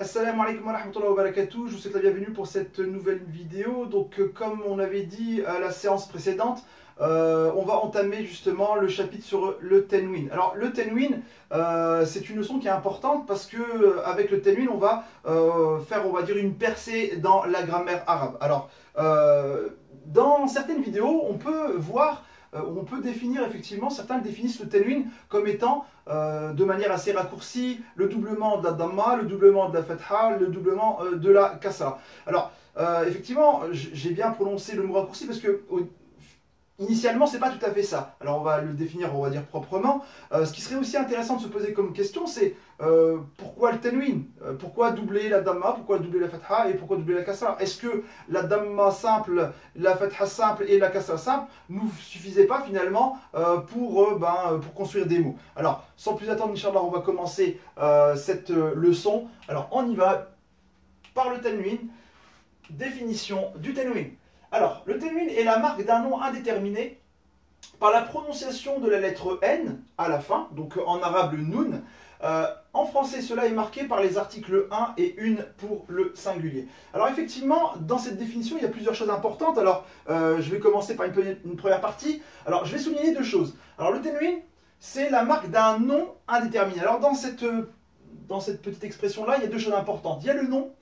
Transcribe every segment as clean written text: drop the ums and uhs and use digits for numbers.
Assalamu alaikum wa rahmatullahi wa barakatuh, je vous souhaite la bienvenue pour cette nouvelle vidéo. Donc comme on avait dit à la séance précédente, on va entamer justement le chapitre sur le tenwin. Alors le tenwin, c'est une leçon qui est importante parce que avec le tenwin, on va faire, on va dire, une percée dans la grammaire arabe. Alors dans certaines vidéos, on peut voir, on peut définir, effectivement, certains définissent le tenwin comme étant de manière assez raccourcie le doublement de la damma, le doublement de la fatha, le doublement de la kasra. Alors effectivement, j'ai bien prononcé le mot raccourci parce que initialement, c'est pas tout à fait ça. Alors on va le définir, on va dire proprement. Ce qui serait aussi intéressant de se poser comme question, c'est pourquoi le tenwin? Pourquoi doubler la damma? Pourquoi doubler la fatha? Et pourquoi doubler la kasra? Est-ce que la damma simple, la fatha simple et la kasra simple ne suffisaient pas finalement pour construire des mots? Alors, sans plus attendre, Inch'Allah, on va commencer cette leçon. Alors, on y va par le tenwin. Définition du tenwin. Alors, le tenwin est la marque d'un nom indéterminé par la prononciation de la lettre N à la fin, donc en arabe le nun. En français, cela est marqué par les articles 1 et 1 pour le singulier. Alors effectivement, dans cette définition, il y a plusieurs choses importantes. Alors, je vais commencer par une première partie. Alors, je vais souligner deux choses. Alors, le tenwin, c'est la marque d'un nom indéterminé. Alors, dans cette petite expression-là, il y a deux choses importantes. Il y a le nom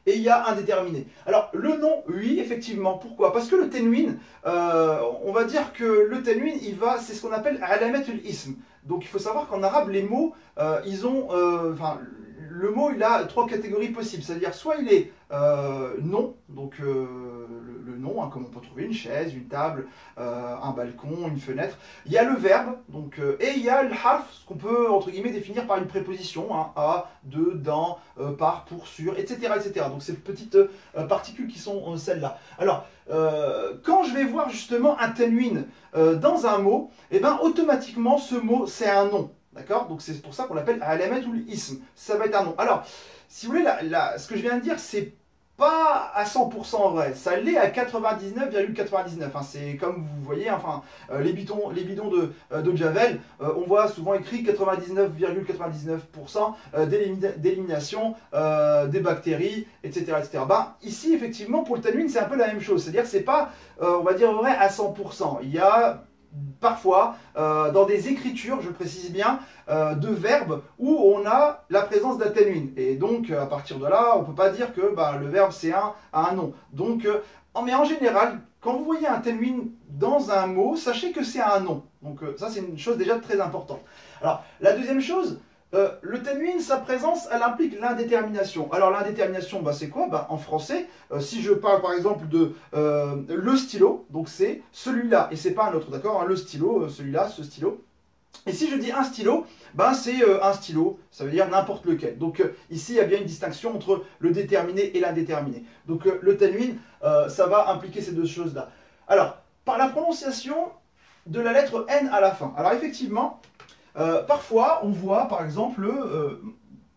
et il y a indéterminé. Alors, le nom, oui, effectivement. Pourquoi? Parce que le tenwin, on va dire que le tenwin, c'est ce qu'on appelle alamat al-ism. Donc, il faut savoir qu'en arabe, les mots, le mot, il a trois catégories possibles. C'est-à-dire, soit il est nom, donc le nom, hein, comme on peut trouver une chaise, une table, un balcon, une fenêtre. Il y a le verbe, donc, et il y a le harf, ce qu'on peut, entre guillemets, définir par une préposition, hein, à, de, dans, par, pour, sur, etc. etc. Donc, ces petites particules qui sont celles-là. Alors, quand je vais voir justement un tenwin dans un mot, et ben automatiquement, ce mot, c'est un nom. D'accord? Donc c'est pour ça qu'on l'appelle alamat ou l'ism. Ça va être un nom. Alors, si vous voulez, ce que je viens de dire, c'est pas à 100% vrai. Ça l'est à 99,99. Enfin, c'est comme vous voyez, enfin, les bidons d'eau de Javel, on voit souvent écrit 99,99% d'élimination des bactéries, etc., etc. Ben, ici, effectivement, pour le tenwin, c'est un peu la même chose. C'est-à-dire que c'est pas, on va dire, vrai à 100%. Il y a parfois, dans des écritures, je précise bien, de verbes où on a la présence d'un tenwin. Et donc, à partir de là, on ne peut pas dire que le verbe c'est un nom. Donc, mais en général, quand vous voyez un tenwin dans un mot, sachez que c'est un nom. Donc, ça, c'est une chose déjà très importante. Alors, la deuxième chose, le tenwin, sa présence, elle implique l'indétermination. Alors l'indétermination, c'est quoi? En français, si je parle par exemple de le stylo, donc c'est celui-là, et c'est pas un autre, d'accord, hein, le stylo, celui-là, ce stylo. Et si je dis un stylo, c'est un stylo, ça veut dire n'importe lequel. Donc ici, il y a bien une distinction entre le déterminé et l'indéterminé. Donc le tenwin, ça va impliquer ces deux choses-là. Alors, par la prononciation de la lettre N à la fin. Alors effectivement, parfois, on voit, par exemple,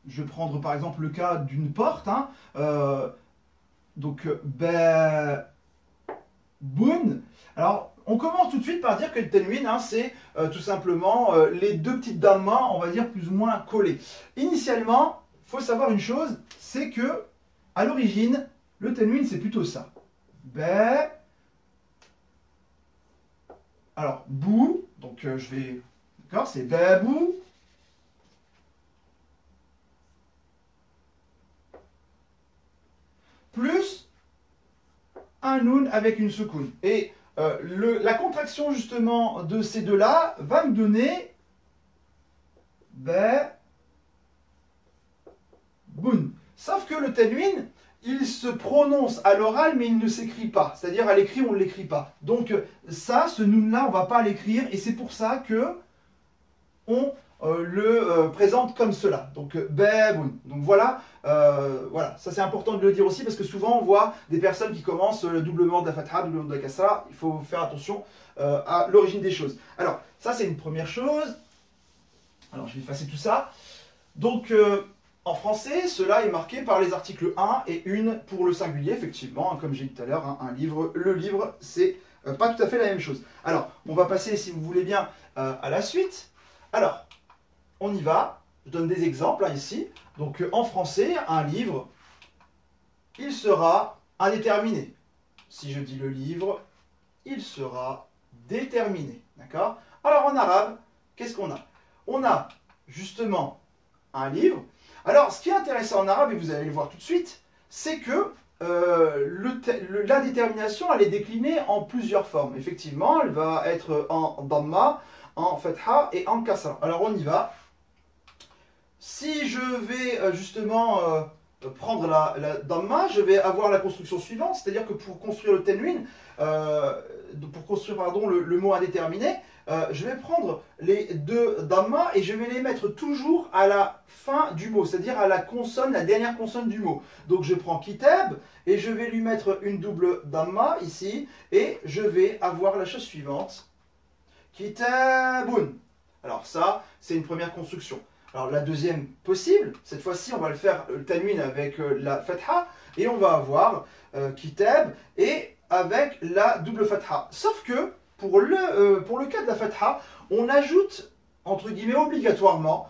je vais prendre par exemple le cas d'une porte, hein, donc boun. Alors, on commence tout de suite par dire que le tenwin, hein, c'est tout simplement les deux petites dammas, on va dire plus ou moins collées. Initialement, il faut savoir une chose, c'est que à l'origine, le tenwin, c'est plutôt ça. Alors, bou, donc je vais... D'accord, c'est babou. Plus un noun avec une soukoun. Et la contraction justement de ces deux-là va me donner baboun. Sauf que le tenwin, il se prononce à l'oral, mais il ne s'écrit pas. C'est-à-dire à l'écrit, on ne l'écrit pas. Donc ça, ce noun-là, on ne va pas l'écrire. Et c'est pour ça que on le présente comme cela. Donc baboun. Donc voilà, voilà, ça c'est important de le dire aussi parce que souvent on voit des personnes qui commencent le doublement de la fatha, le doublement de la kasra. Il faut faire attention à l'origine des choses. Alors, ça c'est une première chose. Alors je vais effacer tout ça. Donc en français, cela est marqué par les articles 1 et 1 pour le singulier, effectivement, hein, comme j'ai dit tout à l'heure, hein, un livre, le livre, c'est pas tout à fait la même chose. Alors, on va passer, si vous voulez bien, à la suite. Alors, on y va. je donne des exemples hein, ici. Donc en français, un livre, il sera indéterminé. Si je dis le livre, il sera déterminé. D'accord? Alors en arabe, qu'est-ce qu'on a? On a justement un livre. Alors ce qui est intéressant en arabe, et vous allez le voir tout de suite, c'est que l'indétermination, elle est déclinée en plusieurs formes. Effectivement, elle va être en damma, en fatha et en kasra. Alors on y va. Si je vais justement prendre la damma, je vais avoir la construction suivante, c'est-à-dire que pour construire le tenwin, pour construire pardon, le mot indéterminé, je vais prendre les deux damma et je vais les mettre toujours à la fin du mot, c'est-à-dire à la consonne, la dernière consonne du mot. Donc je prends kitab et je vais lui mettre une double damma ici et je vais avoir la chose suivante. Kitabun. Alors ça, c'est une première construction. Alors la deuxième possible, cette fois-ci on va le faire le tanwin avec la fatha et on va avoir kitab et avec la double fatha. Sauf que pour le cas de la fatha, on ajoute entre guillemets obligatoirement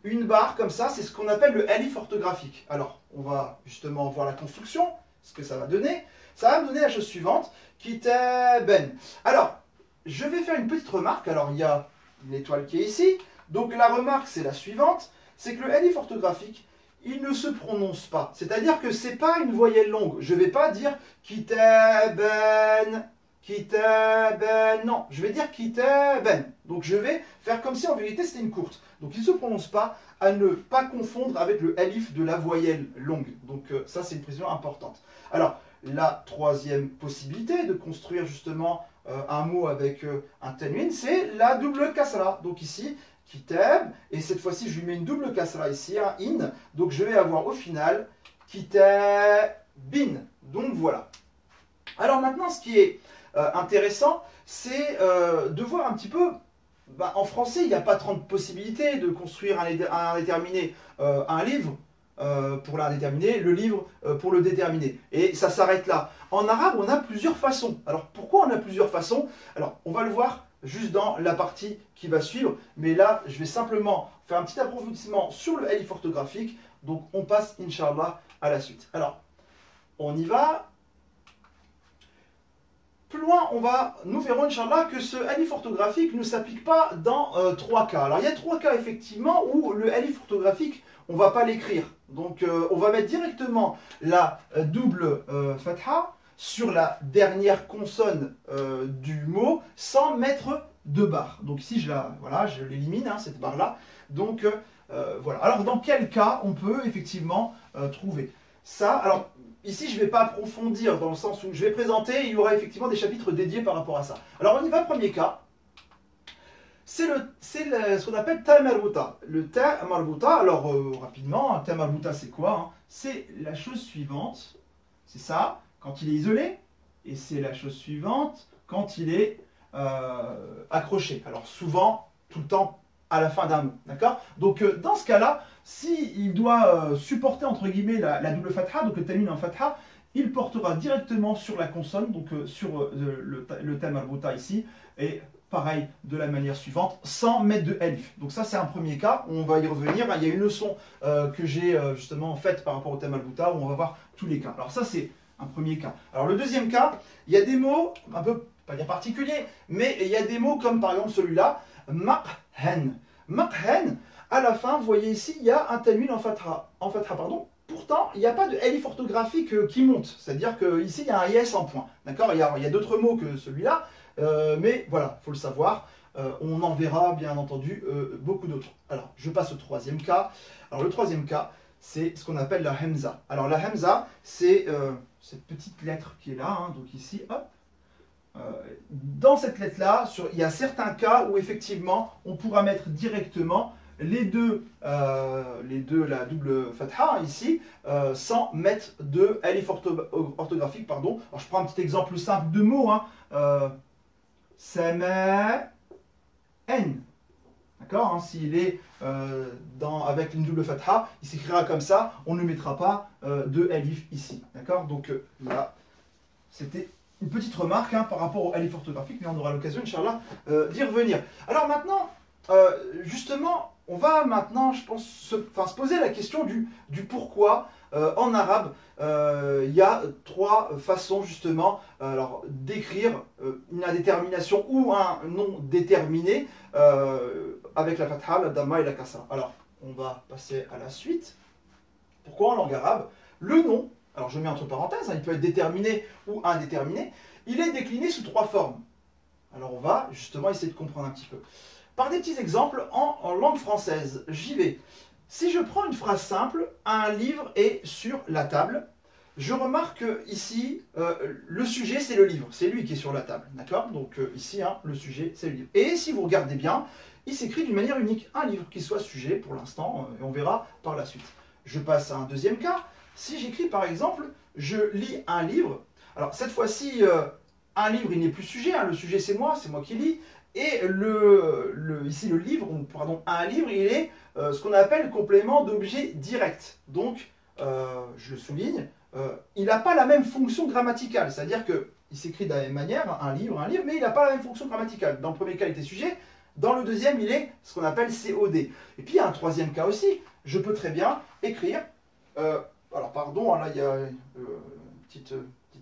une barre comme ça, c'est ce qu'on appelle le alif orthographique. Alors on va justement voir la construction, ce que ça va donner. Ça va me donner la chose suivante, kitaben. Alors je vais faire une petite remarque, alors il y a une étoile qui est ici. Donc la remarque, c'est la suivante, c'est que le alif orthographique, il ne se prononce pas. C'est-à-dire que ce n'est pas une voyelle longue. Je ne vais pas dire kitaben, kitaben. Non, je vais dire kitaben. Donc je vais faire comme si en vérité c'était une courte. Donc il ne se prononce pas, à ne pas confondre avec le alif de la voyelle longue. Donc ça, c'est une précision importante. Alors, la troisième possibilité de construire justement un mot avec un tanwin, c'est la double kasra. Donc ici, kitab, et cette fois-ci je lui mets une double kasra ici, un in, donc je vais avoir au final kitabin. Donc voilà. Alors maintenant, ce qui est intéressant, c'est de voir un petit peu, en français, il n'y a pas 30 possibilités de construire un indéterminé, un livre pour l'indéterminé, le livre pour le déterminé. Et ça s'arrête là. En arabe, on a plusieurs façons. Alors pourquoi on a plusieurs façons? Alors on va le voir juste dans la partie qui va suivre. Mais là, je vais simplement faire un petit approfondissement sur le alif orthographique. Donc on passe, Inch'Allah, à la suite. Alors, on y va. Plus loin, nous verrons, Inch'Allah, que ce alif orthographique ne s'applique pas dans trois cas. Alors il y a trois cas, effectivement, où le alif orthographique, on ne va pas l'écrire. Donc on va mettre directement la double fatha sur la dernière consonne du mot sans mettre de barre. Donc ici, je l'élimine, hein, cette barre-là. Donc voilà. Alors dans quel cas on peut effectivement trouver ça? Alors ici, je ne vais pas approfondir dans le sens où je vais présenter, il y aura effectivement des chapitres dédiés par rapport à ça. Alors on y va, premier cas. C'est ce qu'on appelle ta marbuta. Le ta marbuta, alors rapidement, ta marbuta c'est quoi hein? C'est la chose suivante, c'est ça, quand il est isolé, et c'est la chose suivante quand il est accroché. Alors souvent, tout le temps à la fin d'un mot, d'accord? Donc dans ce cas-là, s'il doit supporter entre guillemets la double fatha, donc le tanwin en fatha, il portera directement sur la consonne, donc sur le ta marbuta ici, et pareil, de la manière suivante, sans mettre de alif. Donc ça, c'est un premier cas, on va y revenir. Il y a une leçon que j'ai justement faite par rapport au thème al-Bouta, où on va voir tous les cas. Alors ça, c'est un premier cas. Alors le deuxième cas, il y a des mots, un peu, pas dire particuliers, mais il y a des mots comme par exemple celui-là, maqhen. Maqhen, à la fin, vous voyez ici, il y a un tanwin en fatha, pardon. Pourtant, il n'y a pas de alif orthographique qui monte. C'est-à-dire qu'ici, il y a un yes en point. D'accord? Il y a d'autres mots que celui-là. Mais voilà, il faut le savoir, on en verra bien entendu beaucoup d'autres. Alors, je passe au troisième cas. Alors, le troisième cas, c'est ce qu'on appelle la hamza. Alors, la hamza, c'est cette petite lettre qui est là, hein, donc ici, hop. Dans cette lettre-là, il y a certains cas où effectivement, on pourra mettre directement les deux, la double fatha ici, sans mettre de alif orthographique, pardon. Alors, je prends un petit exemple simple de mots, hein. Sama N. D'accord hein, s'il est avec une double fatha, il s'écrira comme ça, on ne mettra pas de alif ici. D'accord? Donc là, c'était une petite remarque hein, par rapport au alif orthographique, mais on aura l'occasion, Inch'Allah, d'y revenir. Alors maintenant, justement, on va maintenant, je pense, se poser la question du pourquoi en arabe il y a trois façons justement d'écrire une indétermination ou un nom déterminé avec la fatha, la damma et la kasra. Alors, on va passer à la suite. Pourquoi en langue arabe, le nom, alors je mets entre parenthèses, il peut être déterminé ou indéterminé, il est décliné sous trois formes. Alors on va justement essayer de comprendre un petit peu. Par des petits exemples en langue française, j'y vais. Si je prends une phrase simple, un livre est sur la table, je remarque que ici, le sujet c'est le livre, c'est lui qui est sur la table, d'accord? Donc ici, le sujet c'est le livre. Et si vous regardez bien, il s'écrit d'une manière unique, un livre qui soit sujet pour l'instant, et on verra par la suite. Je passe à un deuxième cas, si j'écris par exemple, je lis un livre, alors cette fois-ci, un livre il n'est plus sujet, le sujet c'est moi qui lis, et ici le livre, pardon, un livre il est ce qu'on appelle complément d'objet direct. Donc, je le souligne, il n'a pas la même fonction grammaticale, c'est-à-dire qu'il s'écrit de la même manière, un livre, mais il n'a pas la même fonction grammaticale. Dans le premier cas il était sujet, dans le deuxième il est ce qu'on appelle COD. Et puis il y a un troisième cas aussi, je peux très bien écrire, alors pardon, là il y a une petite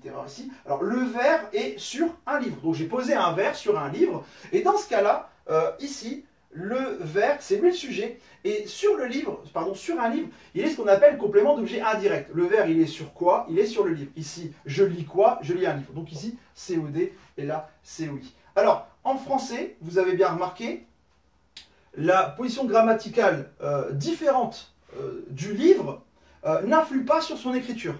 erreur ici. Alors le vers est sur un livre. Donc j'ai posé un vers sur un livre. Et dans ce cas-là, ici, le vers, c'est lui le sujet. Et sur le livre, pardon, sur un livre, il est ce qu'on appelle complément d'objet indirect. Le vers, il est sur quoi? Il est sur le livre. Ici, je lis quoi? Je lis un livre. Donc ici, COD et là, COI. Alors, en français, vous avez bien remarqué, la position grammaticale différente du livre n'influe pas sur son écriture.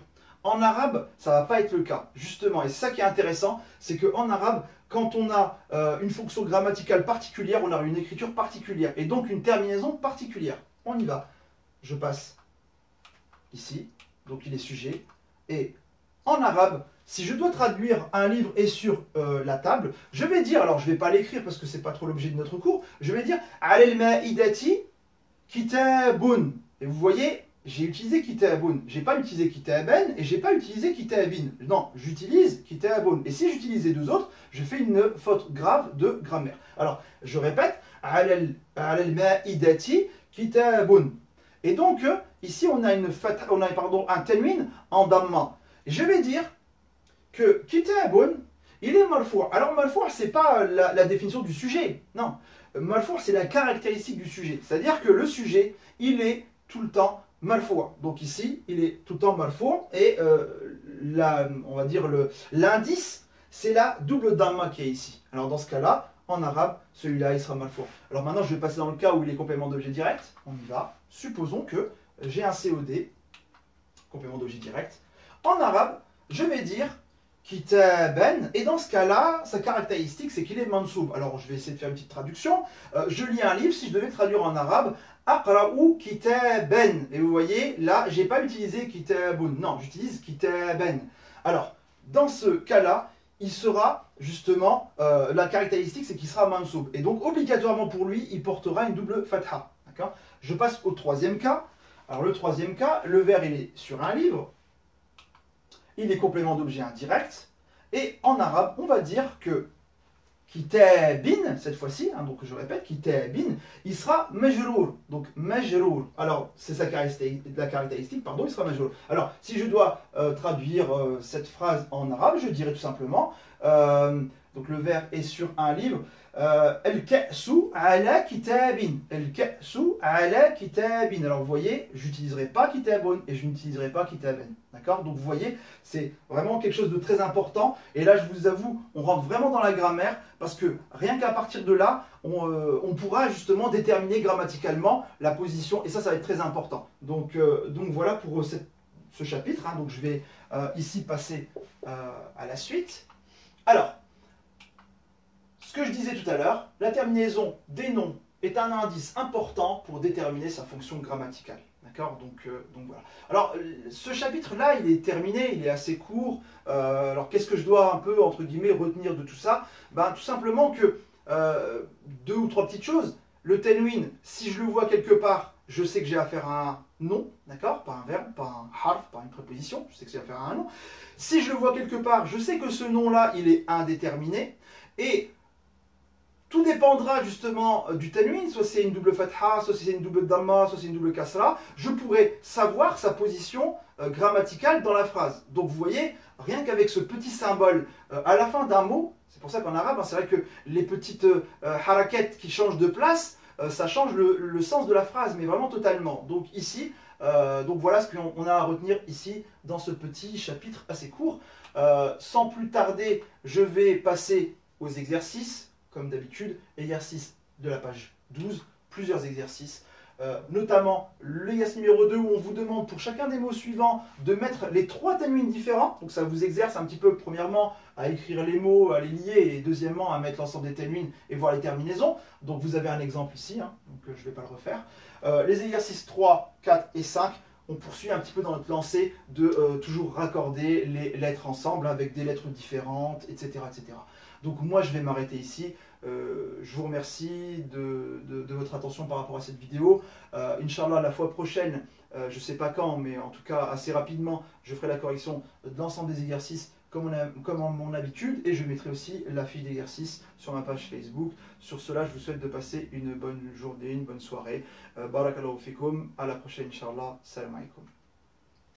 En arabe, ça ne va pas être le cas, justement. Et c'est ça qui est intéressant, c'est qu'en arabe, quand on a une fonction grammaticale particulière, on a une écriture particulière, et donc une terminaison particulière. On y va. Je passe ici, donc il est sujet. Et en arabe, si je dois traduire un livre est sur la table, je vais dire, alors je ne vais pas l'écrire parce que ce n'est pas trop l'objet de notre cours, je vais dire « Alel ma'idati kitabun ». Et vous voyez, j'ai utilisé kitabun. J'ai pas utilisé kitaben et j'ai pas utilisé kitabin. Non, j'utilise kitabun. Et si j'utilise les deux autres, je fais une faute grave de grammaire. Alors, je répète, alal ma'idati kitabun. Et donc, ici, on a un tanwin en damma. Et je vais dire que kitabun, il est marfou'. Alors, marfou', c'est pas la définition du sujet. Non. Marfou', c'est la caractéristique du sujet. C'est-à-dire que le sujet, il est tout le temps marfoua. Donc ici, il est tout le temps marfoua et on va dire l'indice, c'est la double damma qui est ici. Alors dans ce cas-là, en arabe, celui-là, il sera marfoua. Alors maintenant, je vais passer dans le cas où il est complément d'objet direct. On y va. Supposons que j'ai un COD, complément d'objet direct. En arabe, je vais dire kitaban, et dans ce cas-là, sa caractéristique, c'est qu'il est mansoub. Alors, je vais essayer de faire une petite traduction. Je lis un livre, si je devais traduire en arabe, aqra'u kitaban. Et vous voyez, là, j'ai pas utilisé kitabun. Non, j'utilise kitaban. Alors, dans ce cas-là, il sera justement, la caractéristique, c'est qu'il sera mansoub. Et donc, obligatoirement pour lui, il portera une double fatha. D'accord? Je passe au troisième cas. Alors, le troisième cas, le vers, il est sur un livre. Il est complément d'objet indirect. Et en arabe, on va dire que kitabin, cette fois-ci, donc je répète, kitabin, il sera majrour. Donc majrour. Alors, c'est la caractéristique, pardon, il sera majrour. Alors, si je dois traduire cette phrase en arabe, je dirais tout simplement, donc le vers est sur un livre, al-ka'su ala kitabin. Al-ka'su ala kitabin. Alors vous voyez, j'utiliserai pas kitabun et je n'utiliserai pas kitaben. D'accord? Donc vous voyez, c'est vraiment quelque chose de très important. Et là, je vous avoue, on rentre vraiment dans la grammaire parce que rien qu'à partir de là, on pourra justement déterminer grammaticalement la position. Et ça va être très important. Donc voilà pour ce chapitre. Donc je vais ici passer à la suite. Alors, ce que je disais tout à l'heure, la terminaison des noms est un indice important pour déterminer sa fonction grammaticale. D'accord? Donc voilà. Alors, ce chapitre-là, il est terminé, il est assez court. Alors, qu'est-ce que je dois un peu, entre guillemets, retenir de tout ça? Ben, tout simplement que, deux ou trois petites choses. Le tanwin, si je le vois quelque part, je sais que j'ai affaire à un nom, d'accord? Pas un verbe, pas un harf, pas une préposition, je sais que j'ai affaire à un nom. Si je le vois quelque part, je sais que ce nom-là, il est indéterminé. Et tout dépendra justement du tanwin, soit c'est une double fatha, soit c'est une double dhamma, soit c'est une double kasra. Je pourrai savoir sa position grammaticale dans la phrase. Donc vous voyez, rien qu'avec ce petit symbole à la fin d'un mot, c'est pour ça qu'en arabe, hein, c'est vrai que les petites harakettes qui changent de place, ça change le sens de la phrase, mais vraiment totalement. Donc ici, donc voilà ce qu'on a à retenir ici dans ce petit chapitre assez court. Sans plus tarder, je vais passer aux exercices. Comme d'habitude, exercice de la page 12, plusieurs exercices, notamment l'exercice numéro 2 où on vous demande pour chacun des mots suivants de mettre les 3 tanwins différents. Donc ça vous exerce un petit peu, premièrement, à écrire les mots, à les lier, et deuxièmement, à mettre l'ensemble des tanwins et voir les terminaisons. Donc vous avez un exemple ici, hein, donc je ne vais pas le refaire. Les exercices 3, 4 et 5, on poursuit un petit peu dans notre lancée de toujours raccorder les lettres ensemble avec des lettres différentes, etc. etc. Donc moi je vais m'arrêter ici. Je vous remercie de votre attention par rapport à cette vidéo. Inch'Allah, la fois prochaine, je ne sais pas quand, mais en tout cas assez rapidement, je ferai la correction de l'ensemble des exercices comme à mon habitude, et je mettrai aussi la fiche d'exercice sur ma page Facebook. Sur cela, je vous souhaite de passer une bonne journée, une bonne soirée. Barakallahu fikum, à la prochaine, Inch'Allah. Salam alaikum.